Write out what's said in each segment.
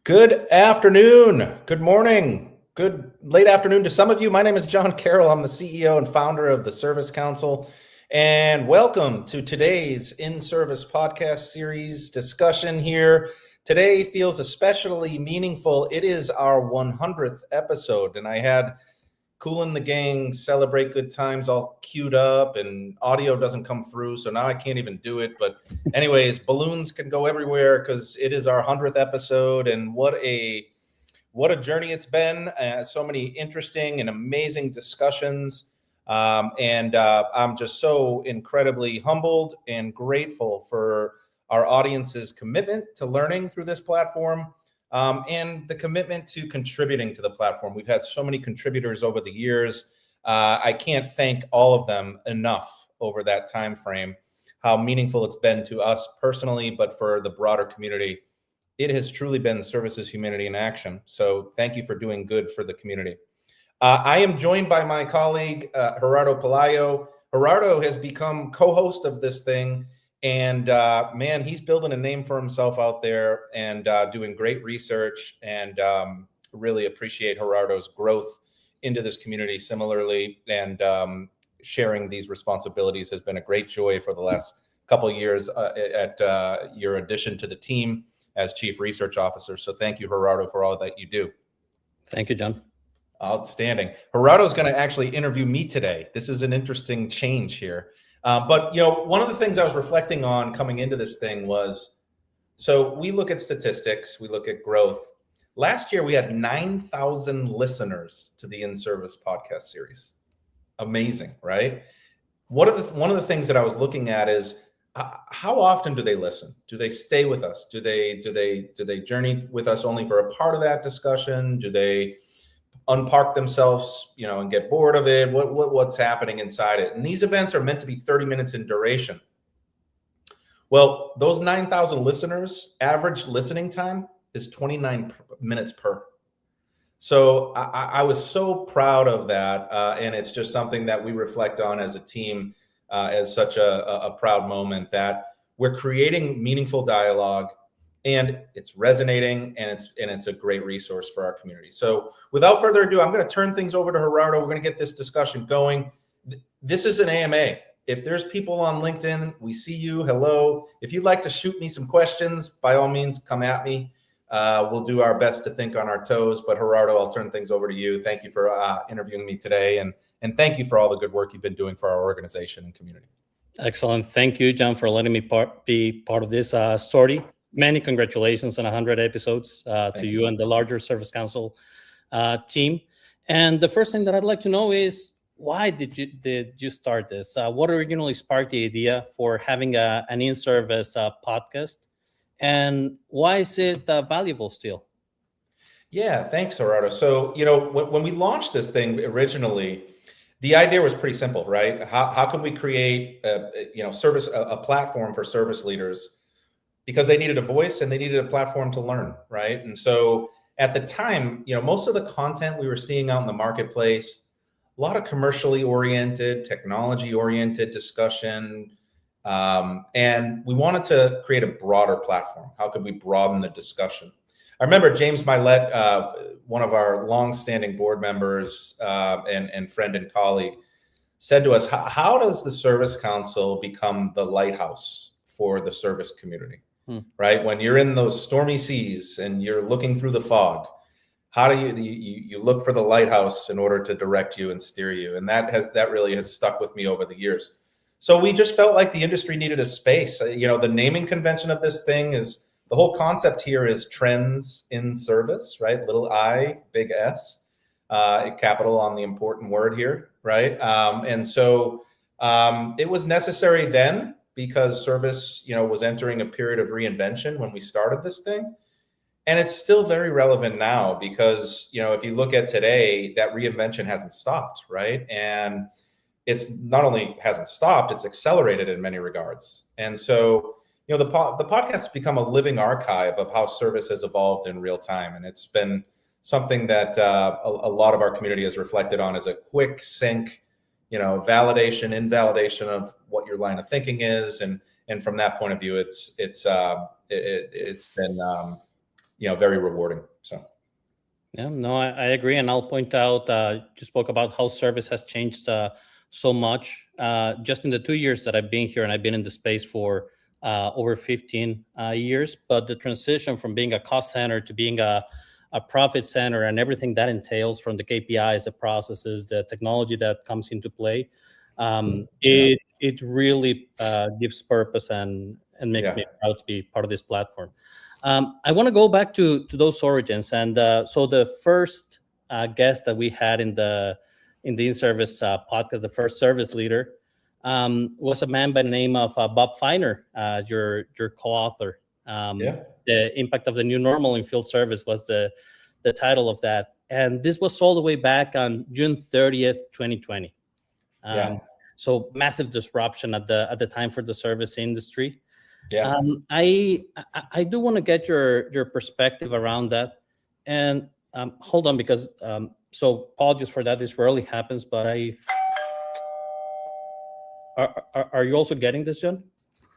Good afternoon, good morning, good late afternoon to some of you. My name is John Carroll. I'm the CEO and founder of the Service Council, and welcome to today's inService podcast series discussion here. Today feels especially meaningful. It is our 100th episode, and I had Cool in the Gang, Celebrate Good Times all queued up, and audio doesn't come through, so now I can't even do it. But anyways, balloons can go everywhere because it is our 100th episode, and what a journey it's been. So many interesting and amazing discussions, and I'm just so incredibly humbled and grateful for our audience's commitment to learning through this platform. And the commitment to contributing to the platform. We've had so many contributors over the years. I can't thank all of them enough over that time frame, how meaningful it's been to us personally, but for the broader community. It has truly been Services Humanity in action. So thank you for doing good for the community. I am joined by my colleague, Gerardo Pelayo. Gerardo has become co-host of this thing. And man, he's building a name for himself out there and doing great research, and really appreciate Gerardo's growth into this community similarly. And sharing these responsibilities has been a great joy for the last couple of years at your addition to the team as Chief Research Officer. So thank you, Gerardo, for all that you do. Thank you, John. Outstanding. Gerardo's going to actually interview me today. This is an interesting change here. But, one of the things I was reflecting on coming into this thing was, so we look at statistics, we look at growth. Last year, we had 9,000 listeners to the inService podcast series. Amazing, right? One of the things that I was looking at is how often do they listen? Do they stay with us? Do they journey with us only for a part of that discussion? Do they unpark themselves, and get bored of it? What's happening inside it? And these events are meant to be 30 minutes in duration. Well, those 9,000 listeners, average listening time is 29 minutes per. So I was so proud of that. And it's just something that we reflect on as a team, as such a proud moment that we're creating meaningful dialogue, and it's resonating, and it's a great resource for our community. So without further ado, I'm going to turn things over to Gerardo. We're going to get this discussion going. This is an AMA. If there's people on LinkedIn, we see you. Hello. If you'd like to shoot me some questions, by all means, come at me. We'll do our best to think on our toes. But Gerardo, I'll turn things over to you. Thank you for interviewing me today. And thank you for all the good work you've been doing for our organization and community. Excellent. Thank you, John, for letting me be part of this story. Many congratulations on 100 episodes to you and the larger Service Council team. And the first thing that I'd like to know is, why did you start this? What originally sparked the idea for having an inService podcast? And why is it valuable still? Yeah, thanks, Gerardo. So, when we launched this thing originally, the idea was pretty simple, right? How can we create a platform for service leaders, because they needed a voice and they needed a platform to learn, right? And so at the time, most of the content we were seeing out in the marketplace, a lot of commercially oriented, technology oriented discussion. And we wanted to create a broader platform. How could we broaden the discussion? I remember James Milet, one of our longstanding board members and friend and colleague, said to us, how does the Service Council become the lighthouse for the service community? Right? When you're in those stormy seas and you're looking through the fog, how do you look for the lighthouse in order to direct you and steer you? And that really has stuck with me over the years. So we just felt like the industry needed a space. The naming convention of this thing is, the whole concept here is trends in service, right? Little I, big S, capital on the important word here, right? And so it was necessary then, because service, was entering a period of reinvention when we started this thing. And it's still very relevant now because, if you look at today, that reinvention hasn't stopped, right? And it's not only hasn't stopped, it's accelerated in many regards. And so, the podcast has become a living archive of how service has evolved in real time. And it's been something that a lot of our community has reflected on as a quick sync, validation, invalidation of what your line of thinking is, and from that point of view, it's been very rewarding. So. Yeah, no, I agree. And I'll point out, you spoke about how service has changed so much just in the 2 years that I've been here, and I've been in the space for over 15 years. But the transition from being a cost center to being a profit center and everything that entails, from the KPIs, the processes, the technology that comes into play, it really gives purpose and makes me proud to be part of this platform. I want to go back to those origins, and so the first guest that we had in the inService podcast, the first service leader, was a man by the name of Bob Feiner, your co-author. The Impact of the New Normal in Field Service was the title of that, and this was all the way back on June 30th, 2020. So massive disruption at the time for the service industry. I do want to get your perspective around that, and hold on, because so apologies for that. This rarely happens, but are you also getting this, John?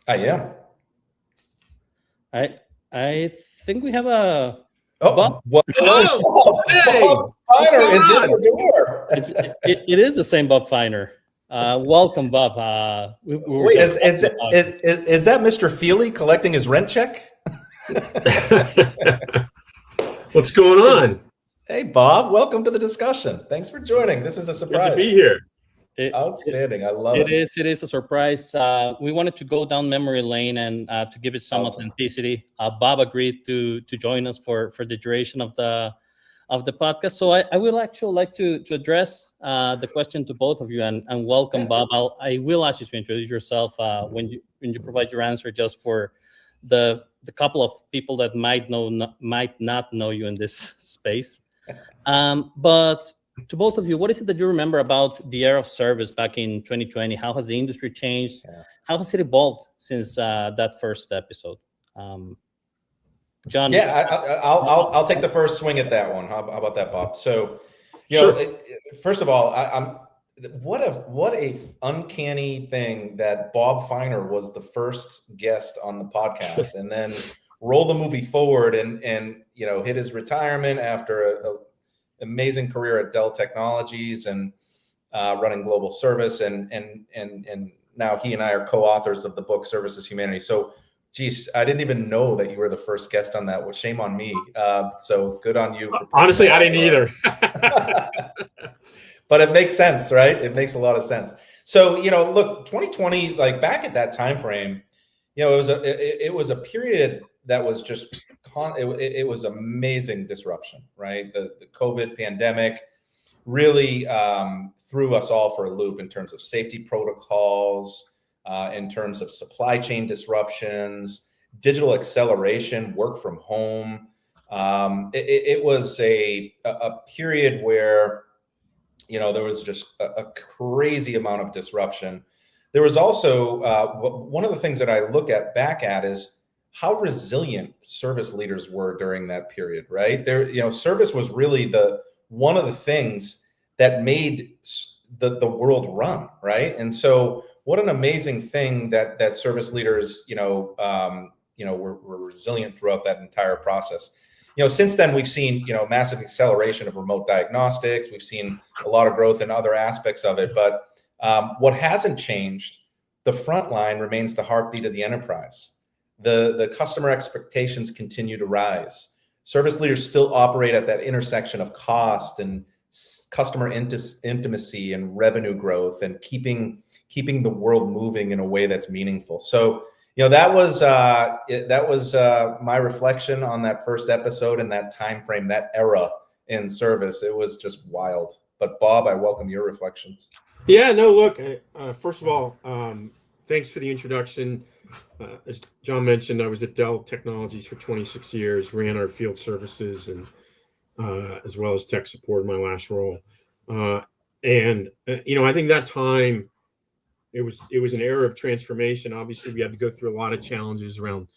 I am. I think we have a. Hello. Hey, Bob Feiner is in the door. It is the same Bob Feiner. Welcome, Bob. Wait, is that Mr. Feely collecting his rent check? What's going on? Hey, Bob. Welcome to the discussion. Thanks for joining. This is a surprise. Good to be here. Outstanding. I love it. It is a surprise. We wanted to go down memory lane and to give it some authenticity. Bob agreed to join us for the duration of the podcast. So I will actually like to address the question to both of you, and welcome, Bob. I will ask you to introduce yourself when you provide your answer, just for the couple of people that might not know you in this space. But to both of you, what is it that you remember about the era of service back in 2020? How has the industry changed? How has it evolved since that first episode? John? Yeah, I'll take the first swing at that one. How about that, Bob? So, first of all, what a uncanny thing that Bob Feiner was the first guest on the podcast, and then roll the movie forward and hit his retirement after an amazing career at Dell Technologies and running global service, and now he and I are co-authors of the book Service is Humanity. So, geez, I didn't even know that you were the first guest on that. Well, shame on me. So good on you. Honestly, I didn't either. But it makes sense, right? It makes a lot of sense. So, look, 2020, like back at that time frame, it was a period that was just it was amazing disruption, right? The COVID pandemic really threw us all for a loop in terms of safety protocols, in terms of supply chain disruptions, digital acceleration, work from home. It was a period where, there was just a crazy amount of disruption. There was also one of the things that I look back at is how resilient service leaders were during that period, right? Service was really one of the things that made the world run, right? And so, what an amazing thing that service leaders, were resilient throughout that entire process. Since then we've seen, massive acceleration of remote diagnostics. We've seen a lot of growth in other aspects of it, but what hasn't changed, the front line remains the heartbeat of the enterprise. The customer expectations continue to rise. Service leaders still operate at that intersection of cost and customer intimacy and revenue growth, and keeping the world moving in a way that's meaningful. So, that was my reflection on that first episode and that time frame, that era in service. It was just wild. But Bob, I welcome your reflections. Yeah, no, look, first of all, thanks for the introduction. As John mentioned, I was at Dell Technologies for 26 years, ran our field services and as well as tech support in my last role. I think that time it was an era of transformation. Obviously, we had to go through a lot of challenges around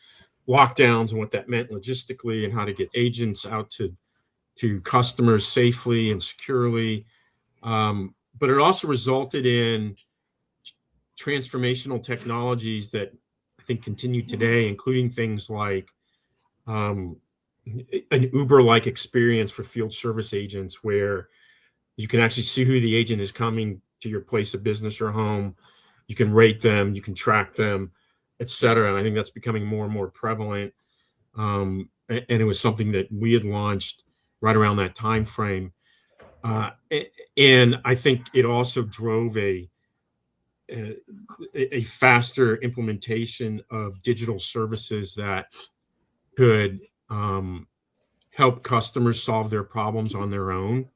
lockdowns and what that meant logistically, and how to get agents out to customers safely and securely. But it also resulted in transformational technologies that I think continue today, including things like an Uber-like experience for field service agents where you can actually see who the agent is coming to your place of business or home. You can rate them, you can track them, et cetera. And I think that's becoming more and more prevalent. And it was something that we had launched right around that time frame. And I think it also drove a faster implementation of digital services that could help customers solve their problems on their own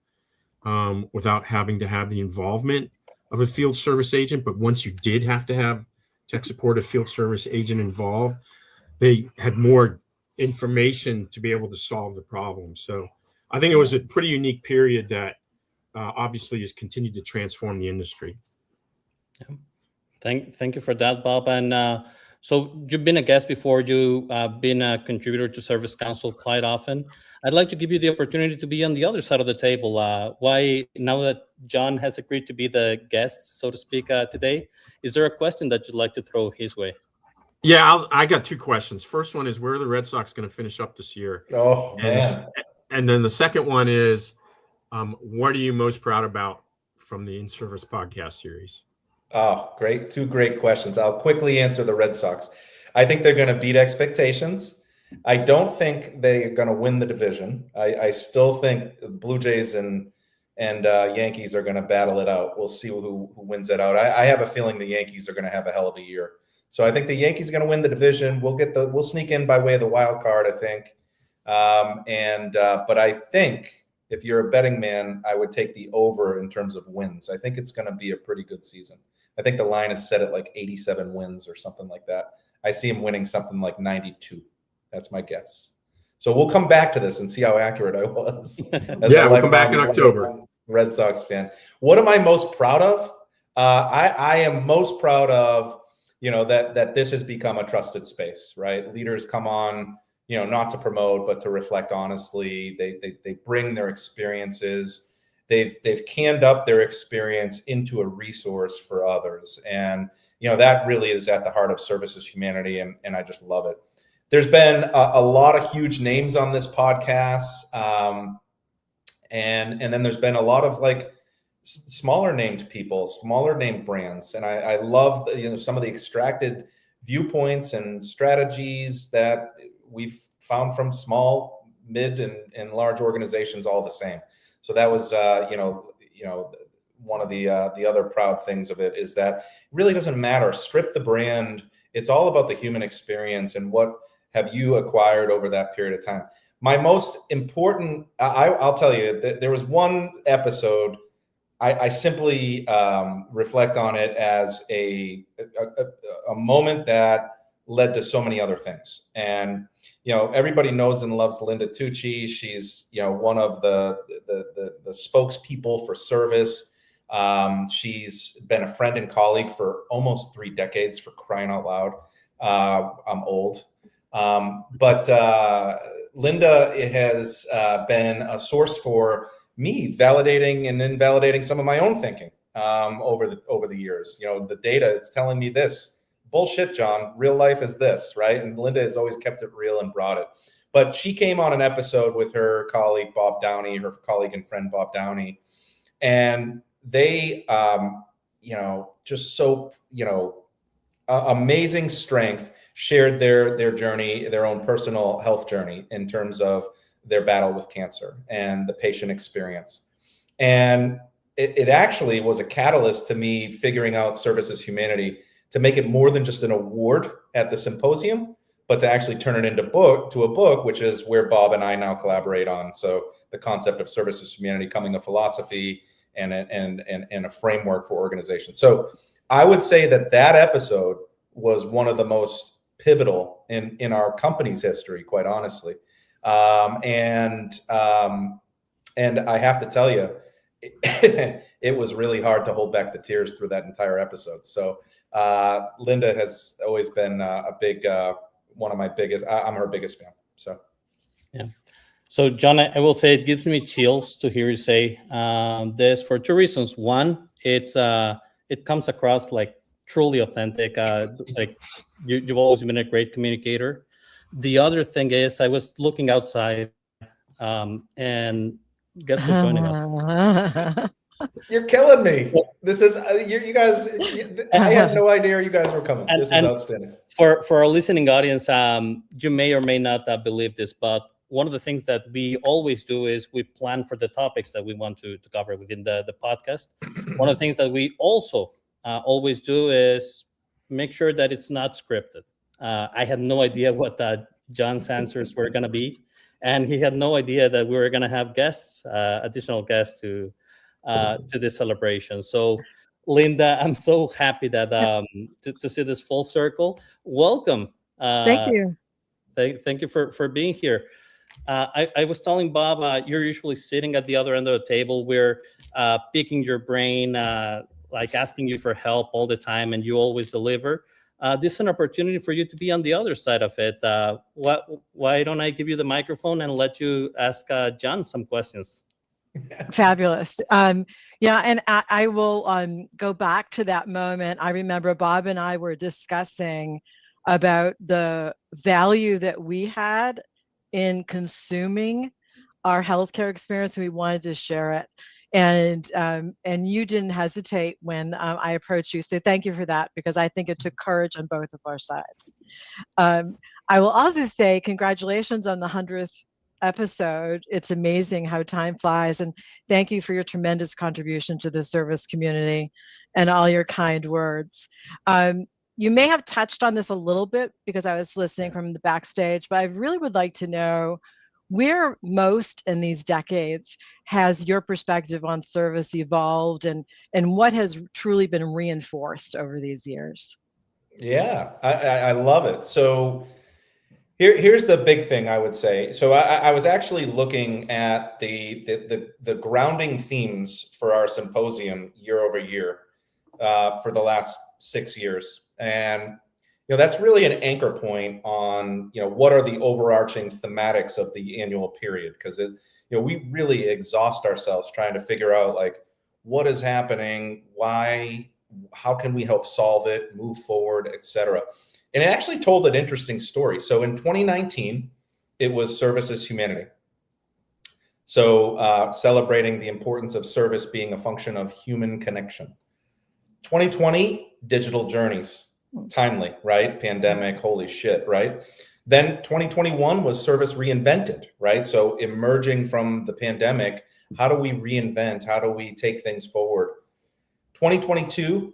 without having to have the involvement of a field service agent. But once you did have to have tech support, a field service agent involved, they had more information to be able to solve the problem. So I think it was a pretty unique period that obviously has continued to transform the industry. Yeah. Thank you for that, Bob. And so you've been a guest before. You've been a contributor to Service Council quite often. I'd like to give you the opportunity to be on the other side of the table. Why, now that John has agreed to be the guest, so to speak, today, is there a question that you'd like to throw his way? Yeah, I got two questions. First one is, where are the Red Sox going to finish up this year? Oh, man. And then the second one is, what are you most proud about from the inService podcast series? Oh, great. Two great questions. I'll quickly answer the Red Sox. I think they're going to beat expectations. I don't think they're going to win the division. I still think the Blue Jays and Yankees are going to battle it out. We'll see who wins it out. I have a feeling the Yankees are going to have a hell of a year. So I think the Yankees are going to win the division. We'll sneak in by way of the wild card, I think. But I think if you're a betting man, I would take the over in terms of wins. I think it's going to be a pretty good season. I think the line is set at like 87 wins or something like that. I see him winning something like 92. That's my guess. So we'll come back to this and see how accurate I was. Yeah, we'll come back in October. Red Sox fan. What am I most proud of? I am most proud of, that this has become a trusted space, right? Leaders come on, not to promote, but to reflect honestly. They bring their experiences. They've canned up their experience into a resource for others. And, that really is at the heart of Services Humanity. And I just love it. There's been a lot of huge names on this podcast. And then there's been a lot of like smaller named people, smaller named brands. And I love, some of the extracted viewpoints and strategies that we've found from small, mid, and large organizations all the same. So that was, one of the other proud things of it is that it really doesn't matter. Strip the brand. It's all about the human experience and what have you acquired over that period of time. My most important, I'll tell you, there was one episode. I simply reflect on it as a moment that led to so many other things. And, everybody knows and loves Linda Tucci. She's, one of the spokespeople for service. She's been a friend and colleague for almost 3 decades, for crying out loud. I'm old. But Linda has been a source for me validating and invalidating some of my own thinking over the years. The data, it's telling me this. Bullshit, John. Real life is this, right? And Linda has always kept it real and brought it. But she came on an episode with her colleague, Bob Downey, her colleague and friend, Bob Downey. And they, just so, amazing strength, shared their journey, their own personal health journey in terms of their battle with cancer and the patient experience. And it actually was a catalyst to me figuring out Services Humanity, to make it more than just an award at the symposium, but to actually turn it into a book, which is where Bob and I now collaborate on. So the concept of Services Humanity coming a philosophy and a framework for organizations. So I would say that episode was one of the most pivotal in our company's history, quite honestly. And I have to tell you, it was really hard to hold back the tears through that entire episode. So Linda has always been a big, one of my biggest, I'm her biggest fan. So, yeah. So John, I will say it gives me chills to hear you say this for 2 reasons. One, it comes across like truly authentic. Like you've always been a great communicator. The other thing is, I was looking outside, and guess who's joining us? You're killing me. This is you guys. I had no idea you guys were coming. This is And outstanding. For our listening audience, you may or may not believe this, but one of the things that we always do is we plan for the topics that we want to cover within the podcast. One of the things that we also always do is make sure that it's not scripted. I had no idea what John's answers were going to be, and he had no idea that we were going to have guests, additional guests to this celebration. So, Linda, I'm so happy that to see this full circle. Welcome. Thank you. Thank you for being here. I was telling Bob, you're usually sitting at the other end of the table. We're picking your brain, like asking you for help all the time, and you always deliver. This is an opportunity for you to be on the other side of it. Why don't I give you the microphone and let you ask John some questions? Fabulous. Yeah, and I will go back to that moment. I remember Bob and I were discussing about the value that we had in consuming our healthcare experience. We wanted to share it, and you didn't hesitate when I approached you. So thank you for that, because I think it took courage on both of our sides. I will also say congratulations on the 100th episode. It's amazing how time flies, and thank you for your tremendous contribution to the service community and all your kind words. You may have touched on this a little bit because I was listening from the backstage, but I really would like to know where most in these decades has your perspective on service evolved, and what has truly been reinforced over these years? Yeah, I love it. So here's the big thing I would say. So I was actually looking at the grounding themes for our symposium year over year for the last 6 years. And, that's really an anchor point on, what are the overarching thematics of the annual period? Because, we really exhaust ourselves trying to figure out, like, what is happening, why, how can we help solve it, move forward, et cetera. And it actually told an interesting story. So in 2019, it was Service is Humanity. So celebrating the importance of service being a function of human connection. 2020, digital journeys. Timely, right? Pandemic, holy shit, right? Then 2021 was Service Reinvented, right? So emerging from the pandemic, how do we reinvent? How do we take things forward? 2022,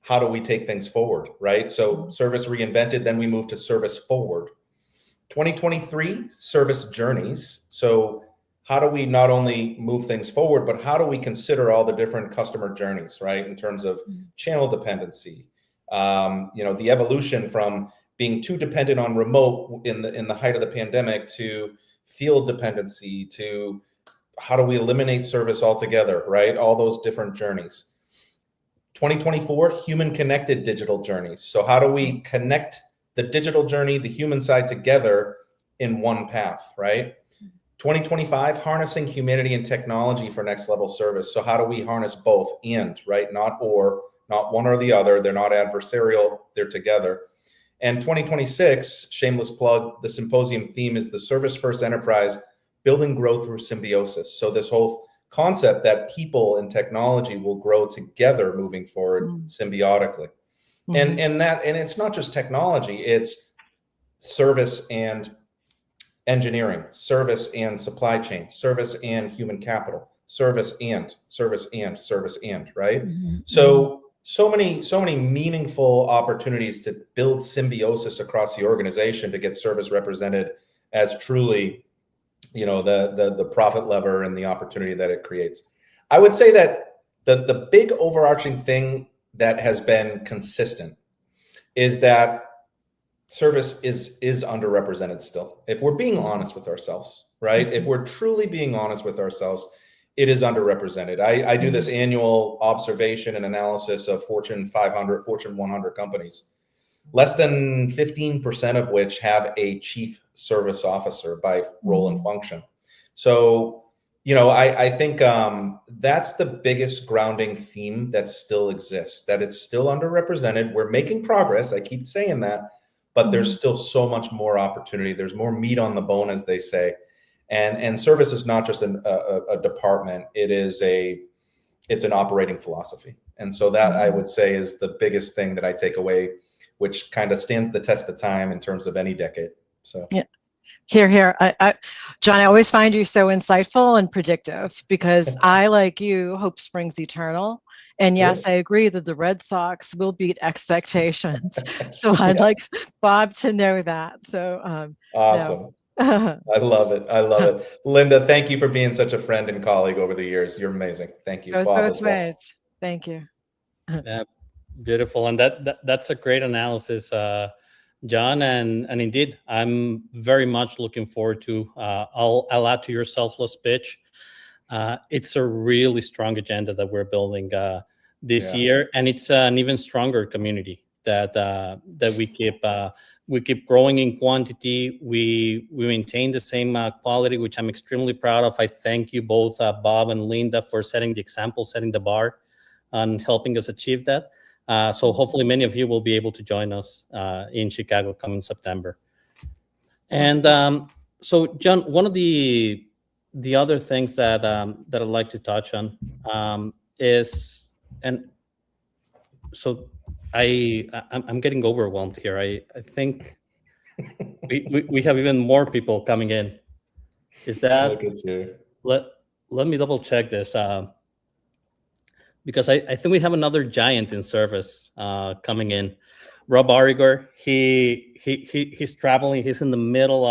how do we take things forward, right? So Service Reinvented, then we move to Service Forward. 2023, Service Journeys. So how do we not only move things forward, but how do we consider all the different customer journeys, right? In terms of channel dependency, the evolution from being too dependent on remote in the height of the pandemic to field dependency to how do we eliminate service altogether, right? All those different journeys. 2024, human connected digital journeys. So how do we connect the digital journey, the human side together in one path, right? 2025, harnessing humanity and technology for next level service. So how do we harness both and, right? Not one or the other. They're not adversarial, they're together. And 2026, shameless plug, the symposium theme is the service first enterprise, building growth through symbiosis. So this whole concept that people and technology will grow together moving forward symbiotically. And it's not just technology, it's service and engineering, service and supply chain, service and human capital, service and, right? So many meaningful opportunities to build symbiosis across the organization to get service represented as truly, the profit lever and the opportunity that it creates. I would say that the big overarching thing that has been consistent is that service is underrepresented still. If we're being honest with ourselves, right? If we're truly being honest with ourselves, it is underrepresented. I do this annual observation and analysis of Fortune 500, Fortune 100 companies, less than 15% of which have a chief service officer by role and function. So, I think that's the biggest grounding theme that still exists, that it's still underrepresented. We're making progress. I keep saying that, but there's still so much more opportunity. There's more meat on the bone, as they say. And service is not just a department. It's an operating philosophy. And so that I would say is the biggest thing that I take away, which kind of stands the test of time in terms of any decade. So yeah. Here. John, I always find you so insightful and predictive because I, like you, hope springs eternal. And yes, I agree that the Red Sox will beat expectations. So I'd like Bob to know that. So awesome. No. I love it. I love it. Linda, thank you for being such a friend and colleague over the years. You're amazing. Thank you. Goes Bob both as well. ways. Thank you. Yeah, beautiful. And that's a great analysis, John. And indeed, I'm very much looking forward to, I'll add to your selfless pitch. It's a really strong agenda that we're building this year. And it's an even stronger community that we keep growing in quantity. We maintain the same quality, which I'm extremely proud of. I thank you both, Bob and Linda, for setting the example, setting the bar, and helping us achieve that. So hopefully many of you will be able to join us in Chicago coming September. And so, John, one of the other things that I'd like to touch on is, and so I'm getting overwhelmed here. I think we have even more people coming in. Is that? Look at you. Let me double check this. Because I think we have another giant in service coming in, Rob Arrigor. He's traveling. He's in the middle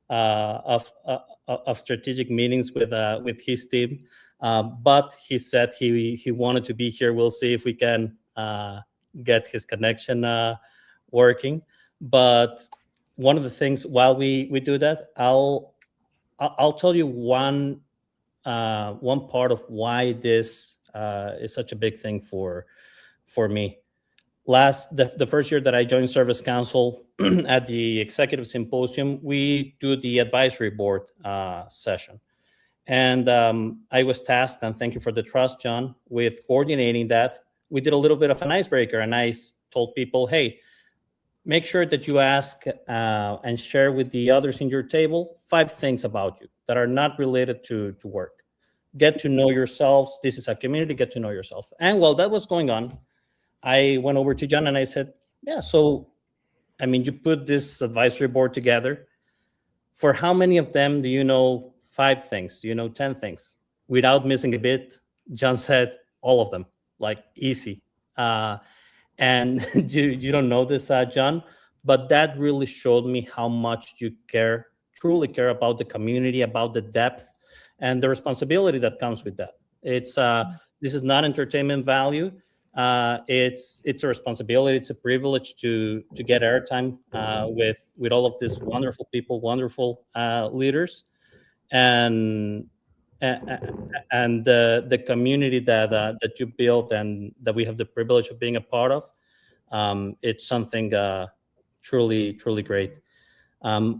of strategic meetings with his team, but he said he wanted to be here. We'll see if we can get his connection working. But one of the things while we do that, I'll tell you one part of why this is such a big thing for me. The first year that I joined Service Council at the Executive Symposium, we do the advisory board session. And I was tasked, and thank you for the trust, John, with coordinating that. We did a little bit of an icebreaker, and I told people, hey, make sure that you ask and share with the others in your table 5 things about you that are not related to work. Get to know yourselves. This is a community. Get to know yourself. And while that was going on, I went over to John and I said, yeah, so, I mean, you put this advisory board together. For how many of them do you know 5 things? Do you know 10 things? Without missing a bit, John said all of them, like easy. And you don't know this, John, but that really showed me how much you truly care about the community, about the depth and the responsibility that comes with that. It's this is not entertainment value. It's a responsibility. It's a privilege to get airtime with all of these wonderful people, wonderful leaders, and the community that you built and that we have the privilege of being a part of. It's something truly great.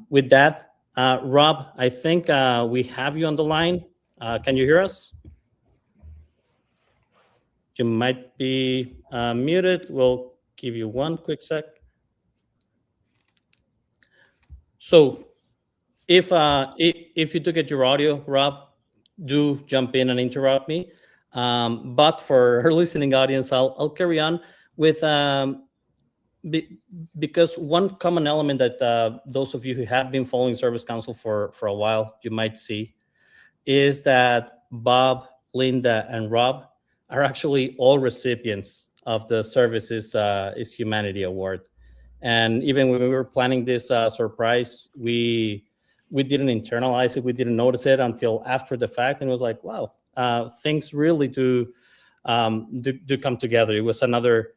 With that, Rob, I think we have you on the line. Can you hear us? You might be muted. We'll give you one quick sec. So if you do get your audio, Rob, do jump in and interrupt me. But for her listening audience, I'll carry on with because one common element that those of you who have been following Service Council for a while, you might see, is that Bob, Linda, and Rob are actually all recipients of the Service is Humanity Award. And even when we were planning this surprise, we didn't internalize it. We didn't notice it until after the fact. And it was like, wow, things really do come together. It was another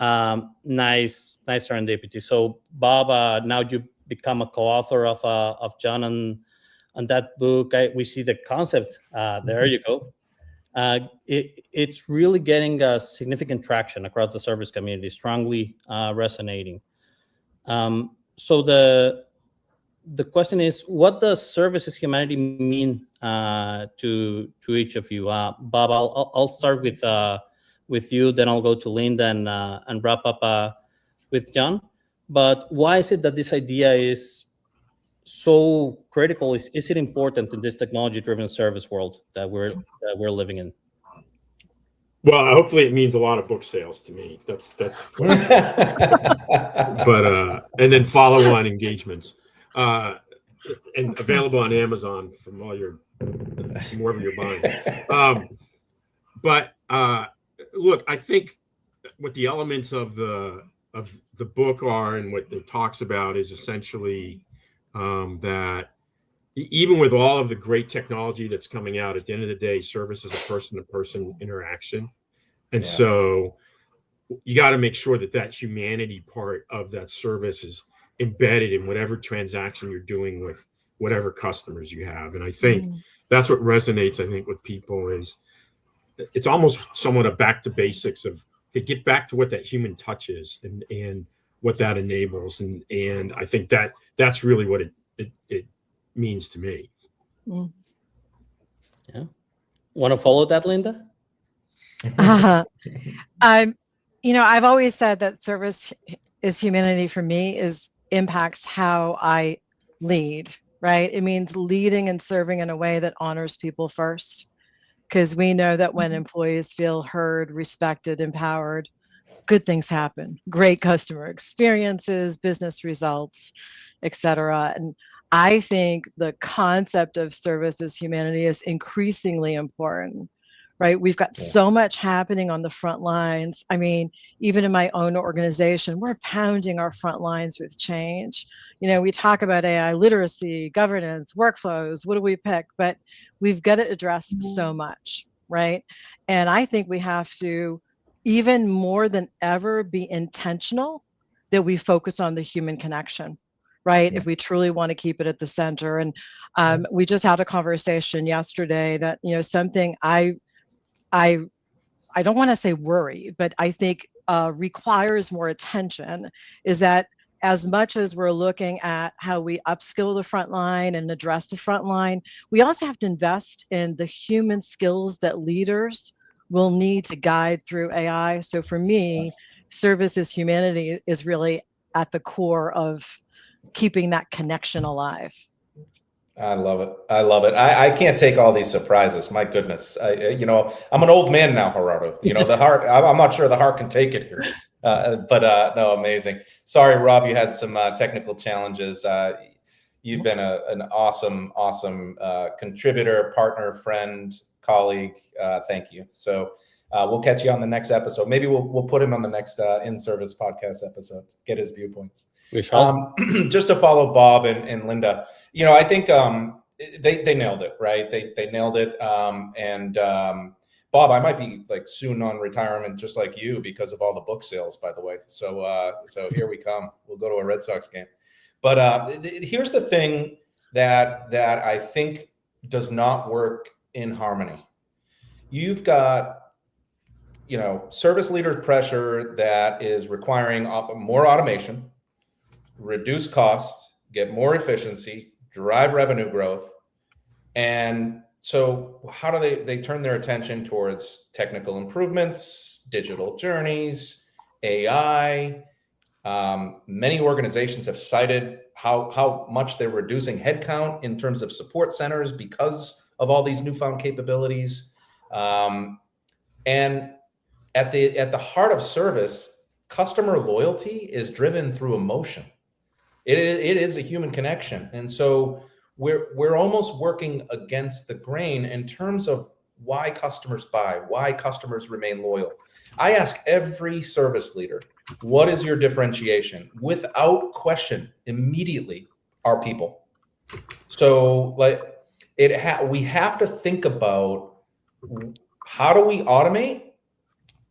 nice serendipity. So Bob, now you become a co-author of John on that book. We see the concept. There you go. It's really getting significant traction across the service community, strongly resonating. So the question is, what does Service is Humanity mean to each of you? Bob, I'll start with you, then I'll go to Linda and wrap up with John. But why is it that this idea is so critical? Is it important in this technology-driven service world that we're living in? Well, hopefully it means a lot of book sales to me. That's what, but and then follow-on engagements, and available on Amazon from wherever you're buying. But look, I think what the elements of the book are, and what it talks about, is essentially that even with all of the great technology that's coming out, at the end of the day, service is a person-to-person interaction. And so you got to make sure that humanity part of that service is embedded in whatever transaction you're doing with whatever customers you have. And I think that's what resonates, I think, with people. Is it's almost somewhat a back to basics of, hey, get back to what that human touch is, and what that enables. And I think that's really what it means to me. Yeah. Want to follow that, Linda? I've always said that service is humanity for me, impacts how I lead, right? It means leading and serving in a way that honors people first, because we know that when employees feel heard, respected, empowered, good things happen, great customer experiences, business results, etc. And I think the concept of service as humanity is increasingly important, right? We've got so much happening on the front lines. I mean, even in my own organization, we're pounding our front lines with change. We talk about AI literacy, governance, workflows, what do we pick? But we've got to address so much, right? And I think we have to, even more than ever, be intentional that we focus on the human connection, right? If we truly want to keep it at the center. And we just had a conversation yesterday that, something I don't want to say worry, but I think requires more attention, is that as much as we're looking at how we upskill the front line and address the front line, we also have to invest in the human skills that leaders will need to guide through AI. So for me, service as humanity is really at the core of keeping that connection alive. I love it. I love it. I can't take all these surprises. My goodness. I'm an old man now, Gerardo. The heart, I'm not sure the heart can take it here. But no, amazing. Sorry, Rob, you had some technical challenges. You've been an awesome contributor, partner, friend, colleague. Thank you. So we'll catch you on the next episode. Maybe we'll put him on the next inService podcast episode, get his viewpoints. Just to follow Bob and Linda, I think they nailed it, right? They nailed it. And Bob, I might be soon on retirement, just like you, because of all the book sales, by the way. So here we come. We'll go to a Red Sox game. But here's the thing that I think does not work in harmony. You've got service leader pressure that is requiring more automation, reduce costs, get more efficiency, drive revenue growth. And so how do they turn their attention towards technical improvements, digital journeys, AI? Many organizations have cited how much they're reducing headcount in terms of support centers because of all these newfound capabilities. And at the heart of service, customer loyalty is driven through emotion. It is a human connection. And so we're almost working against the grain in terms of why customers buy, why customers remain loyal. I ask every service leader, what is your differentiation? Without question, immediately, our people. So we have to think about, how do we automate?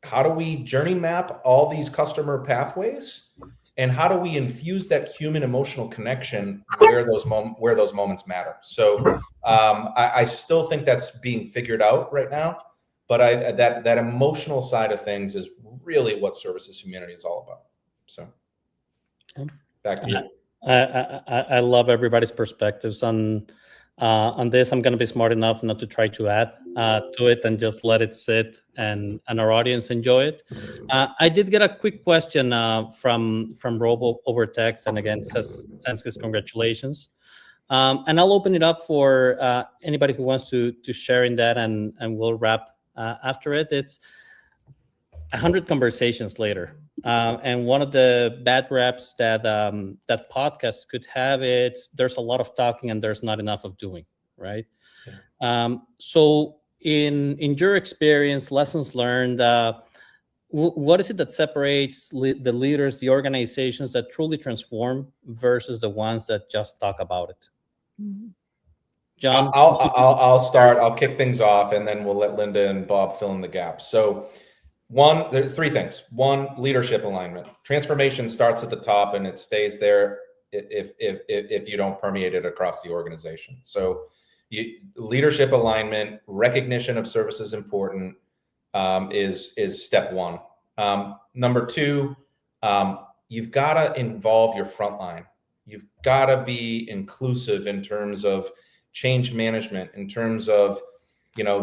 How do we journey map all these customer pathways? And how do we infuse that human emotional connection where those moments matter? So I still think that's being figured out right now, but that emotional side of things is really what services humanity is all about. So back to you. I love everybody's perspectives on On this, I'm going to be smart enough not to try to add to it and just let it sit and our audience enjoy it. I did get a quick question from Robo over text, and again, sends his congratulations. And I'll open it up for anybody who wants to share in that, and we'll wrap after it. It's 100 conversations later. And one of the bad reps that that podcasts could have, it's there's a lot of talking and there's not enough of doing, right? Yeah. So in your experience, lessons learned, what is it that separates the leaders, the organizations that truly transform versus the ones that just talk about it? John, I'll start. I'll kick things off, and then we'll let Linda and Bob fill in the gaps. So, there are three things. One, leadership alignment. Transformation starts at the top, and it stays there if you don't permeate it across the organization. So, leadership alignment, recognition of service is important, is step one. Number two, you've got to involve your frontline. You've got to be inclusive in terms of change management, in terms of,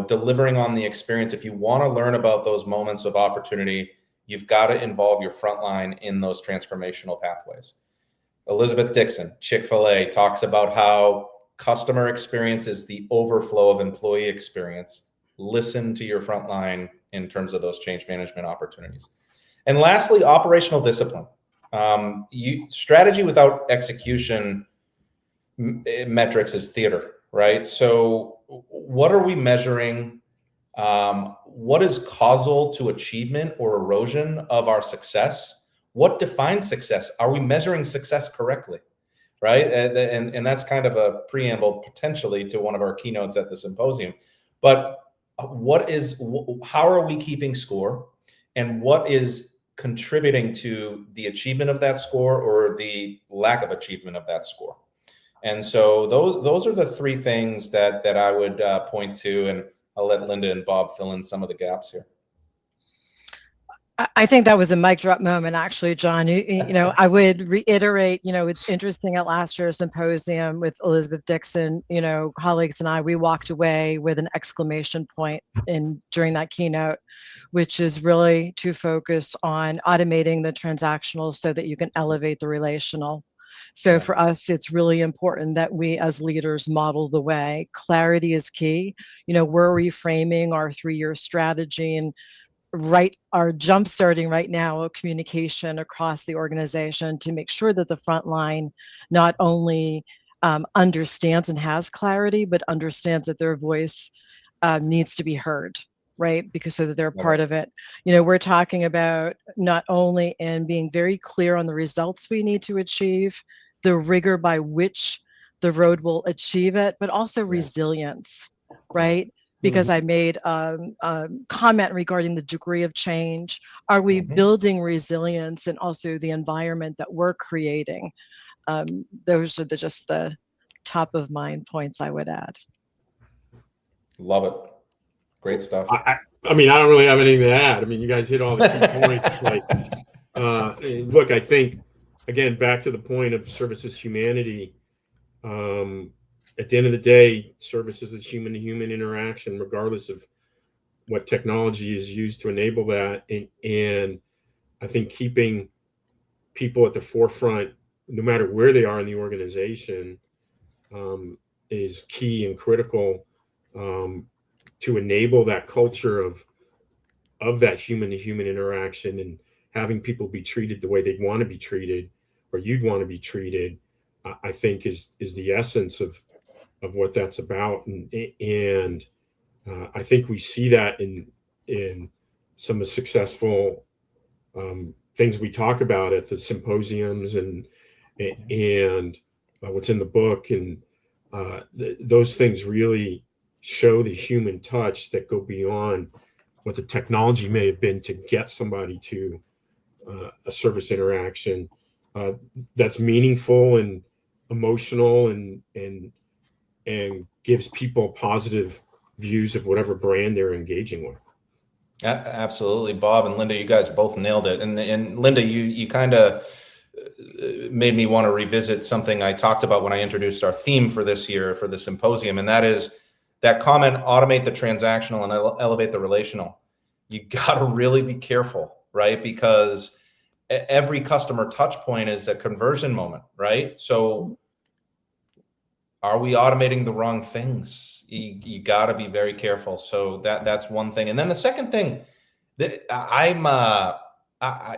delivering on the experience. If you want to learn about those moments of opportunity, you've got to involve your frontline in those transformational pathways. Elizabeth Dixon, Chick-fil-A, talks about how customer experience is the overflow of employee experience. Listen to your frontline in terms of those change management opportunities. And lastly, operational discipline. Strategy without execution metrics is theater, right? So what are we measuring? What is causal to achievement or erosion of our success? What defines success? Are we measuring success correctly, right? And that's kind of a preamble potentially to one of our keynotes at the symposium. But how are we keeping score? And what is contributing to the achievement of that score or the lack of achievement of that score? And so those are the three things that I would point to, and I'll let Linda and Bob fill in some of the gaps here. I think that was a mic drop moment, actually, John. I would reiterate, it's interesting at last year's symposium with Elizabeth Dixon, colleagues and I, we walked away with an exclamation point during that keynote, which is really to focus on automating the transactional so that you can elevate the relational. So for us, it's really important that we as leaders model the way. Clarity is key. We're reframing our 3-year strategy and are jump starting right now a communication across the organization to make sure that the front line not only understands and has clarity, but understands that their voice needs to be heard, right? Because so that they're part of it. We're talking about not only in being very clear on the results we need to achieve, the rigor by which the road will achieve it, but also resilience, right? Because I made a comment regarding the degree of change. Are we building resilience and also the environment that we're creating? Those are just the top of mind points I would add. Love it. Great stuff. I mean, I don't really have anything to add. You guys hit all the key points. Look, I think, again, back to the point of services humanity. At the end of the day, service is a human-to-human interaction, regardless of what technology is used to enable that. And I think keeping people at the forefront, no matter where they are in the organization, is key and critical to enable that culture of that human-to-human interaction and having people be treated the way they'd want to be treated or you'd want to be treated. I think is the essence of what that's about, and I think we see that in some of the successful things we talk about at the symposiums and what's in the book, and those things really show the human touch that go beyond what the technology may have been to get somebody to a service interaction that's meaningful and emotional and gives people positive views of whatever brand they're engaging with. Absolutely. Bob and Linda, you guys both nailed it. And Linda, you kind of made me want to revisit something I talked about when I introduced our theme for this year for the symposium, and that is that comment: automate the transactional and elevate the relational. You got to really be careful, right? Because every customer touch point is a conversion moment, right? So are we automating the wrong things? You got to be very careful. So that's one thing. And then the second thing that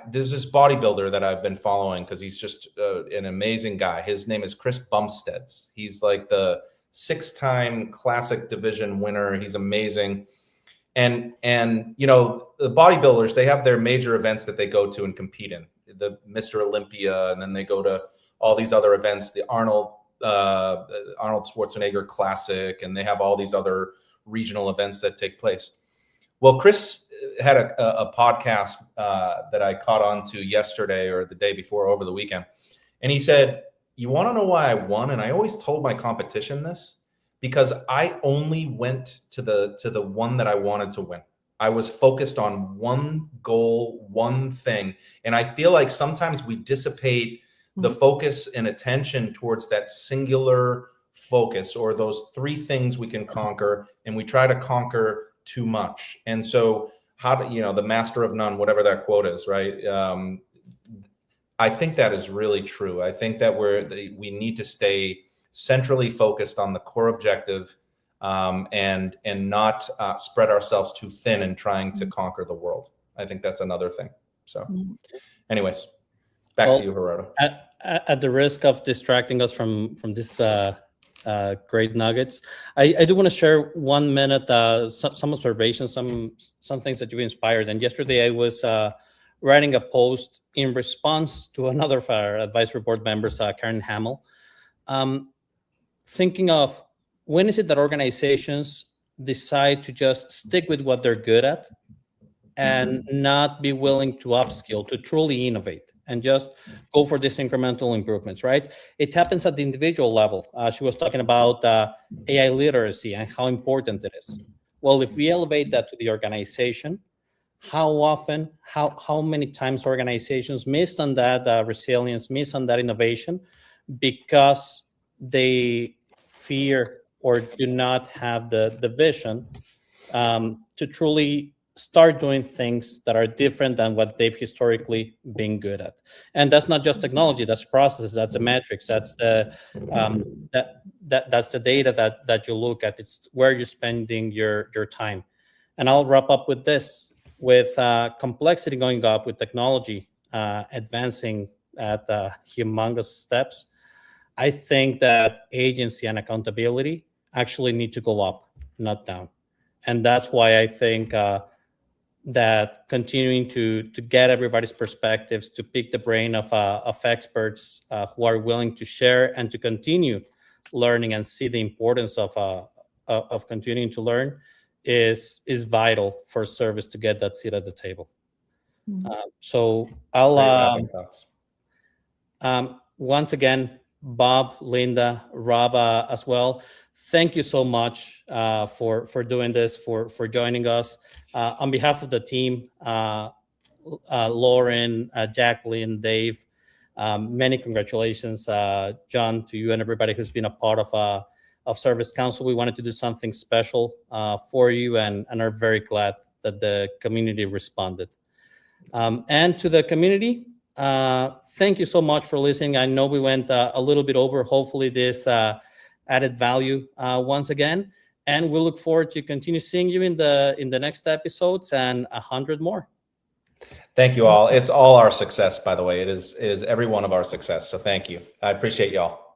there's this bodybuilder that I've been following because he's just an amazing guy. His name is Chris Bumsteads. He's like the 6-time classic division winner. He's amazing. And you know, the bodybuilders, they have their major events that they go to and compete in, the Mr. Olympia, and then they go to all these other events, the Arnold Schwarzenegger Classic, and they have all these other regional events that take place. Well, Chris had a podcast that I caught on to yesterday or the day before over the weekend. And he said, you want to know why I won? And I always told my competition this, because I only went to the one that I wanted to win. I was focused on one goal, one thing. And I feel like sometimes we dissipate the focus and attention towards that singular focus or those 3 things we can conquer, and we try to conquer too much. And so how do you know, the master of none, whatever that quote is, right? I think that is really true. I think that we need to stay centrally focused on the core objective, and not spread ourselves too thin in trying to conquer the world. I think that's another thing. So anyways, back to you, Gerardo. At the risk of distracting us from this great nuggets, I do want to share 1 minute some observations, some things that you inspired. And yesterday I was writing a post in response to another of our advisory board members, Karen Hamill, thinking of when is it that organizations decide to just stick with what they're good at and not be willing to upskill, to truly innovate, and just go for these incremental improvements, right? It happens at the individual level. She was talking about AI literacy and how important it is. Well, if we elevate that to the organization, how often, how many times organizations miss on that resilience, miss on that innovation because they fear or do not have the vision to truly start doing things that are different than what they've historically been good at. And that's not just technology, that's processes, that's the metrics, that's the that's the data that you look at. It's where you're spending your time. And I'll wrap up with this. With complexity going up, with technology advancing at humongous steps, I think that agency and accountability actually need to go up, not down. And that's why I think that continuing to get everybody's perspectives, to pick the brain of experts who are willing to share and to continue learning and see the importance of continuing to learn is vital for service to get that seat at the table. So I'll once again, Bob, Linda, Rob as well, thank you so much for doing this, for joining us. On behalf of the team, Lauren, Jacqueline, Dave, many congratulations, John, to you and everybody who's been a part of Service Council. We wanted to do something special for you and are very glad that the community responded. And to the community, thank you so much for listening. I know we went a little bit over. Hopefully this added value once again. And we look forward to continue seeing you in the next episodes and 100 more. Thank you all. It's all our success, by the way. It is every one of our success. So thank you. I appreciate y'all.